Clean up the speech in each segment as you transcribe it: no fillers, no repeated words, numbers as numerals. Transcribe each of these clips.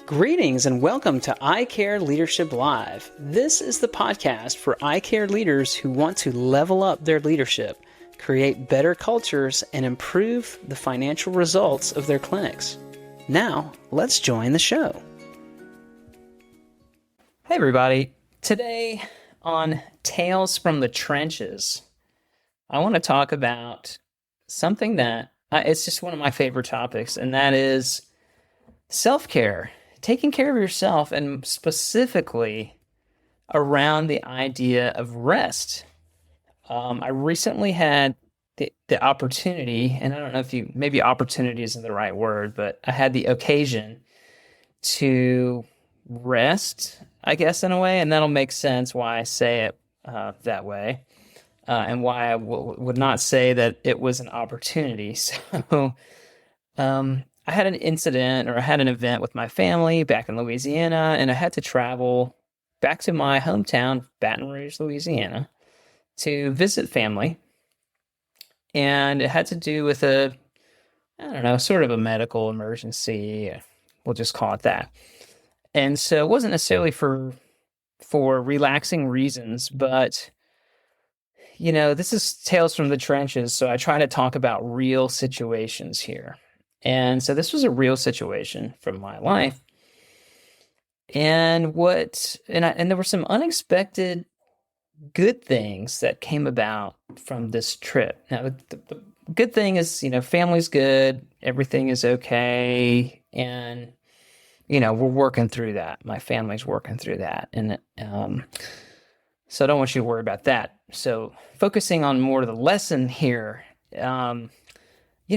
Greetings and welcome to I Care Leadership Live. This is the podcast for I Care leaders who want to level up their leadership, create better cultures, and improve the financial results of their clinics. Now, let's join the show. Hey everybody. Today on Tales from the Trenches, I want to talk about something that it's just one of my favorite topics, and that is self-care. Taking care of yourself, and specifically around the idea of rest. I recently had the opportunity, and I don't know if maybe opportunity isn't the right word, but I had the occasion to rest, I guess, in a way, and that'll make sense why I say it that way, and why I would not say that it was an opportunity. So, I had an incident, or I had an event with my family back in Louisiana, and I had to travel back to my hometown, Baton Rouge, Louisiana, to visit family. And it had to do with sort of a medical emergency. We'll just call it that. And so it wasn't necessarily for relaxing reasons, but, this is Tales from the Trenches, so I try to talk about real situations here. And so this was a real situation from my life. And there were some unexpected good things that came about from this trip. Now, the good thing is, family's good, everything is okay, and, we're working through that. My family's working through that. And so I don't want you to worry about that. So focusing on more of the lesson here,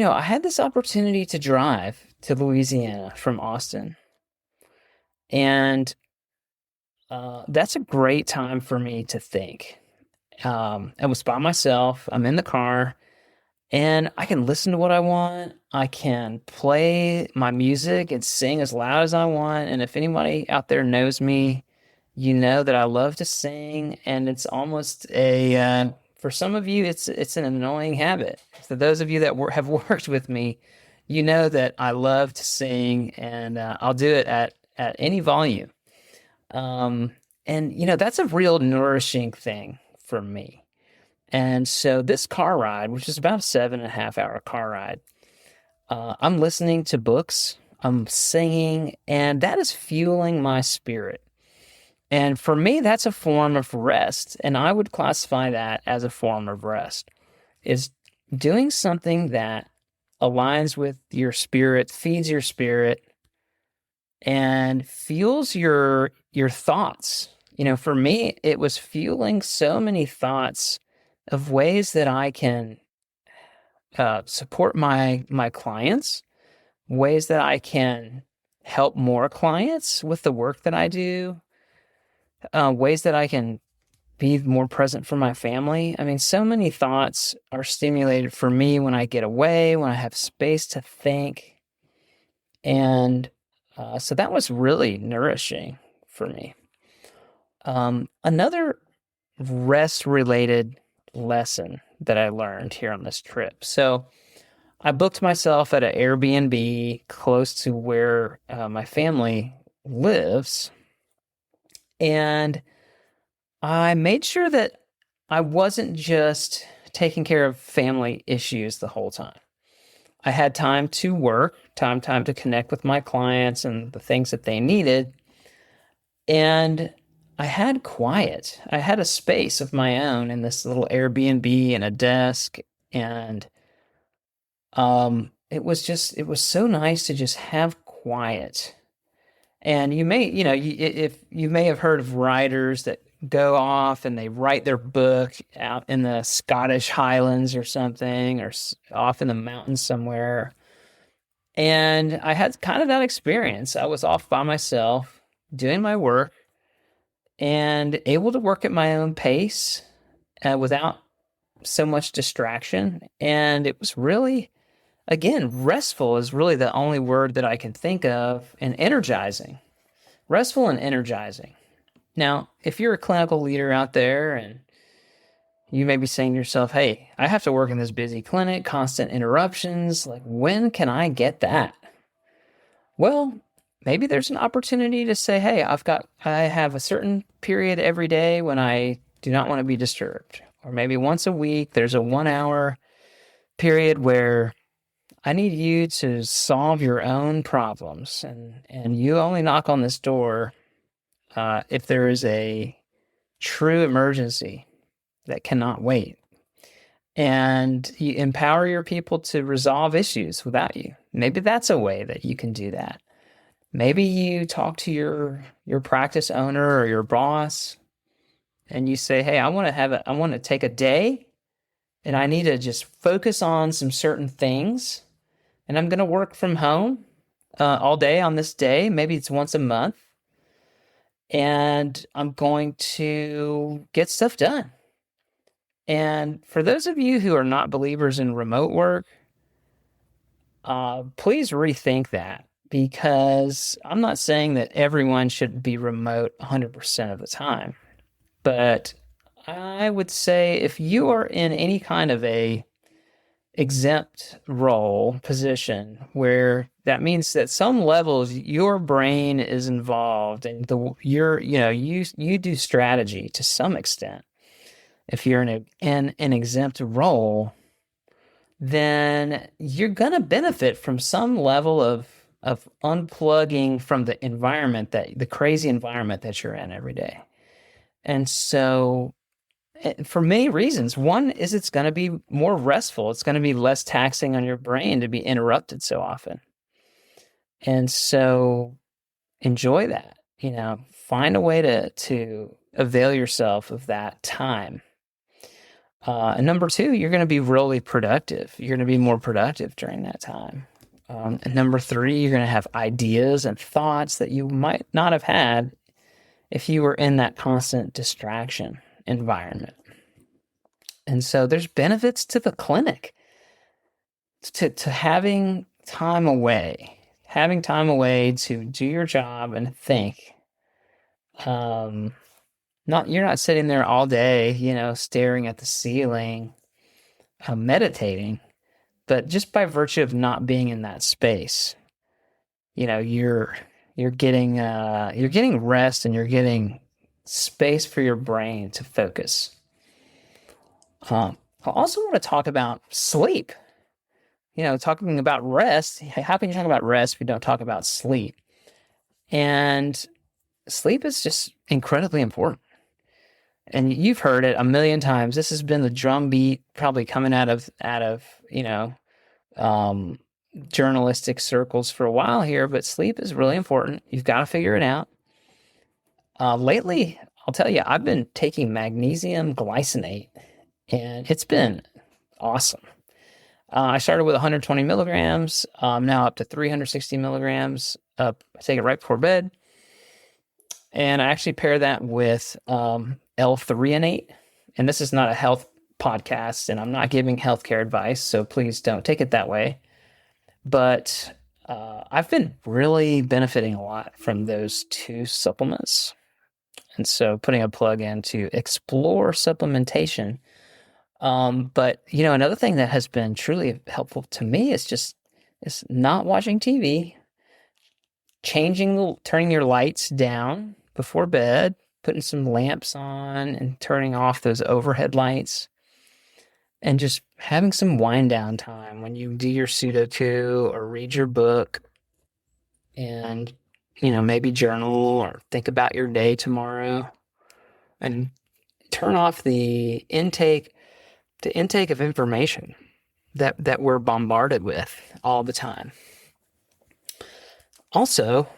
I had this opportunity to drive to Louisiana from Austin. And that's a great time for me to think. I was by myself. I'm in the car. And I can listen to what I want. I can play my music and sing as loud as I want. And if anybody out there knows me, you know that I love to sing. And it's almost for some of you, it's an annoying habit. For those of you that have worked with me, you know that I love to sing, and I'll do it at any volume. And that's a real nourishing thing for me. And so this car ride, which is about a 7.5-hour car ride, I'm listening to books, I'm singing, and that is fueling my spirit. And for me, that's a form of rest, and I would classify that as a form of rest, is doing something that aligns with your spirit, feeds your spirit, and fuels your thoughts. For me, it was fueling so many thoughts of ways that I can support my clients, ways that I can help more clients with the work that I do, ways that I can be more present for my family. I mean, so many thoughts are stimulated for me when I get away, when I have space to think. And so that was really nourishing for me. Another rest-related lesson that I learned here on this trip. So I booked myself at an Airbnb close to where my family lives. And I made sure that I wasn't just taking care of family issues the whole time. I had time to work, time to connect with my clients and the things that they needed. And I had quiet. I had a space of my own in this little Airbnb and a desk. And it was so nice to just have quiet. And you may, if you may have heard of writers that go off and they write their book out in the Scottish Highlands or something, or off in the mountains somewhere. And I had kind of that experience. I was off by myself doing my work and able to work at my own pace without so much distraction. And it was really, again, restful is really the only word that I can think of, and energizing. Restful and energizing. Now, if you're a clinical leader out there and you may be saying to yourself, hey, I have to work in this busy clinic, constant interruptions, like when can I get that? Well, maybe there's an opportunity to say, hey, I have a certain period every day when I do not want to be disturbed. Or maybe once a week, there's a 1 hour period where I need you to solve your own problems. And you only knock on this door if there is a true emergency that cannot wait. And you empower your people to resolve issues without you. Maybe that's a way that you can do that. Maybe you talk to your practice owner or your boss and you say, hey, I want to take a day and I need to just focus on some certain things. And I'm going to work from home all day on this day. Maybe it's once a month. And I'm going to get stuff done. And for those of you who are not believers in remote work, please rethink that, because I'm not saying that everyone should be remote 100% of the time. But I would say if you are in any kind of a exempt role position where that means that some levels your brain is involved and you do strategy to some extent. If you're in an exempt role, then you're going to benefit from some level of unplugging from the environment, the crazy environment that you're in every day. And so for many reasons, one is it's going to be more restful. It's going to be less taxing on your brain to be interrupted so often. And so enjoy that, find a way to avail yourself of that time. And number two, you're going to be really productive. You're going to be more productive during that time. And number three, you're going to have ideas and thoughts that you might not have had if you were in that constant distraction environment. And so there's benefits to the clinic, to having time away to do your job and think. You're not sitting there all day, staring at the ceiling, meditating, but just by virtue of not being in that space, you're getting rest and you're getting space for your brain to focus. I also want to talk about sleep. Talking about rest. How can you talk about rest if you don't talk about sleep? And sleep is just incredibly important. And you've heard it a million times. This has been the drumbeat probably coming out of journalistic circles for a while here, but sleep is really important. You've got to figure it out. Lately, I'll tell you, I've been taking magnesium glycinate, and it's been awesome. I started with 120 milligrams. I'm now up to 360 milligrams. I take it right before bed. And I actually pair that with L-threonate. And this is not a health podcast, and I'm not giving healthcare advice, so please don't take it that way. But I've been really benefiting a lot from those two supplements. And so putting a plug in to explore supplementation. But another thing that has been truly helpful to me is not watching TV, turning your lights down before bed, putting some lamps on and turning off those overhead lights, and just having some wind down time when you do your Sudoku or read your book and, maybe journal or think about your day tomorrow, and turn off the intake of information that we're bombarded with all the time. Also,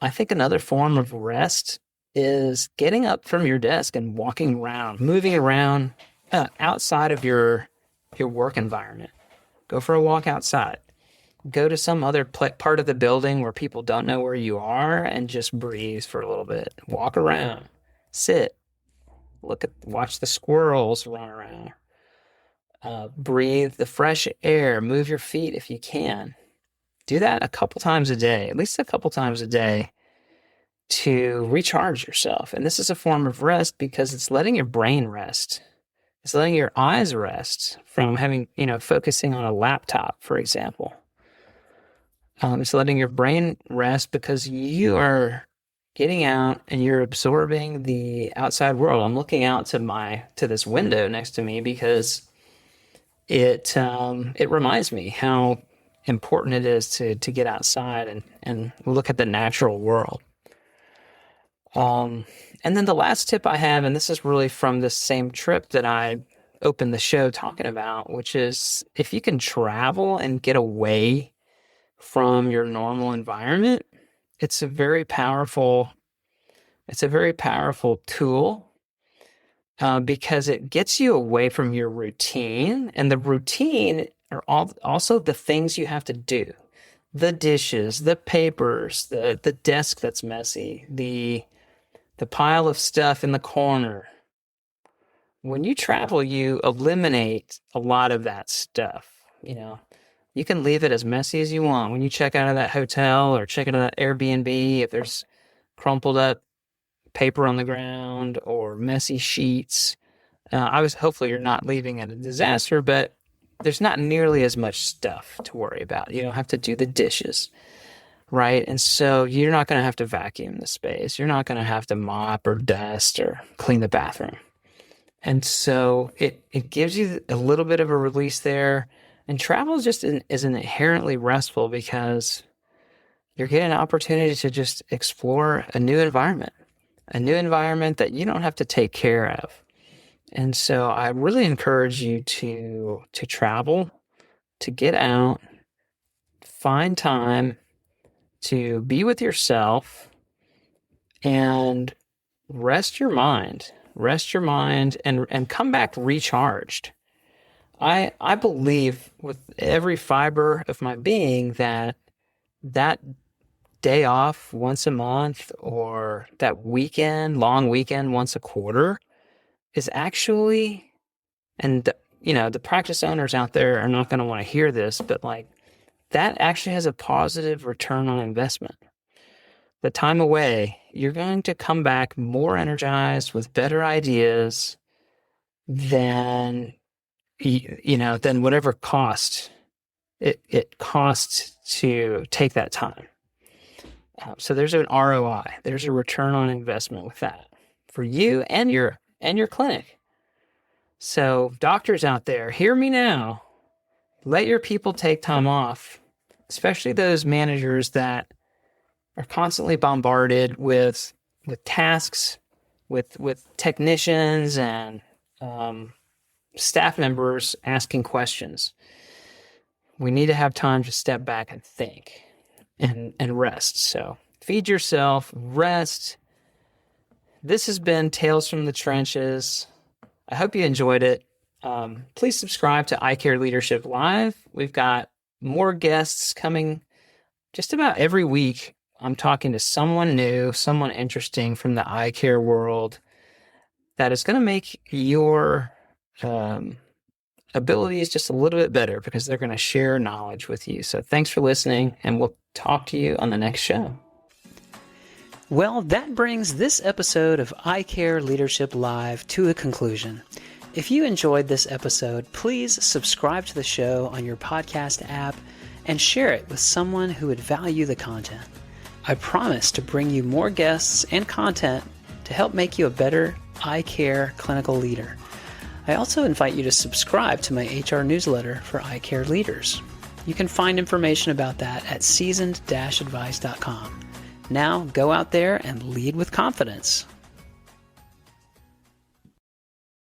I think another form of rest is getting up from your desk and walking around, moving around outside of your work environment. Go for a walk outside. Go to some other part of the building where people don't know where you are and just breathe for a little bit. Walk around, sit, watch the squirrels run around. Breathe the fresh air, move your feet if you can. Do that a couple times a day, at least a couple times a day, to recharge yourself. And this is a form of rest because it's letting your brain rest. It's letting your eyes rest from focusing on a laptop, for example. It's letting your brain rest because you are getting out and you're absorbing the outside world. I'm looking out to this window next to me because it reminds me how important it is to get outside and look at the natural world. And then the last tip I have, and this is really from this same trip that I opened the show talking about, which is if you can travel and get away from your normal environment, it's a very powerful tool because it gets you away from your routine, and the routine are also the things you have to do. The dishes, the papers, the desk that's messy, the pile of stuff in the corner. When you travel, you eliminate a lot of that stuff. You can leave it as messy as you want. When you check out of that hotel or check out of that Airbnb, if there's crumpled up paper on the ground or messy sheets, hopefully you're not leaving at a disaster, but there's not nearly as much stuff to worry about. You don't have to do the dishes, right? And so you're not going to have to vacuum the space. You're not going to have to mop or dust or clean the bathroom. And so it gives you a little bit of a release there. And travel is inherently restful because you're getting an opportunity to just explore a new environment that you don't have to take care of. And so I really encourage you to travel, to get out, find time to be with yourself and rest your mind and come back recharged. I believe with every fiber of my being that day off once a month or that long weekend once a quarter is actually, and the practice owners out there are not going to want to hear this, but that actually has a positive return on investment. The time away, you're going to come back more energized with better ideas than whatever cost it costs to take that time. So there's an ROI. There's a return on investment with that for you and your clinic. So doctors out there, hear me now. Let your people take time off, especially those managers that are constantly bombarded with tasks, with technicians and staff members asking questions. We need to have time to step back and think and rest. So feed yourself, rest. This has been Tales from the Trenches. I hope you enjoyed it. Please subscribe to Eye Care Leadership Live. We've got more guests coming just about every week. I'm talking to someone new, someone interesting from the eye care world that is going to make your abilities just a little bit better because they're going to share knowledge with you. So thanks for listening, and we'll talk to you on the next show. Well, that brings this episode of Eye Care Leadership Live to a conclusion. If you enjoyed this episode, please subscribe to the show on your podcast app and share it with someone who would value the content. I promise to bring you more guests and content to help make you a better eye care clinical leader. I also invite you to subscribe to my HR newsletter for eye care leaders. You can find information about that at seasoned-advice.com. Now go out there and lead with confidence.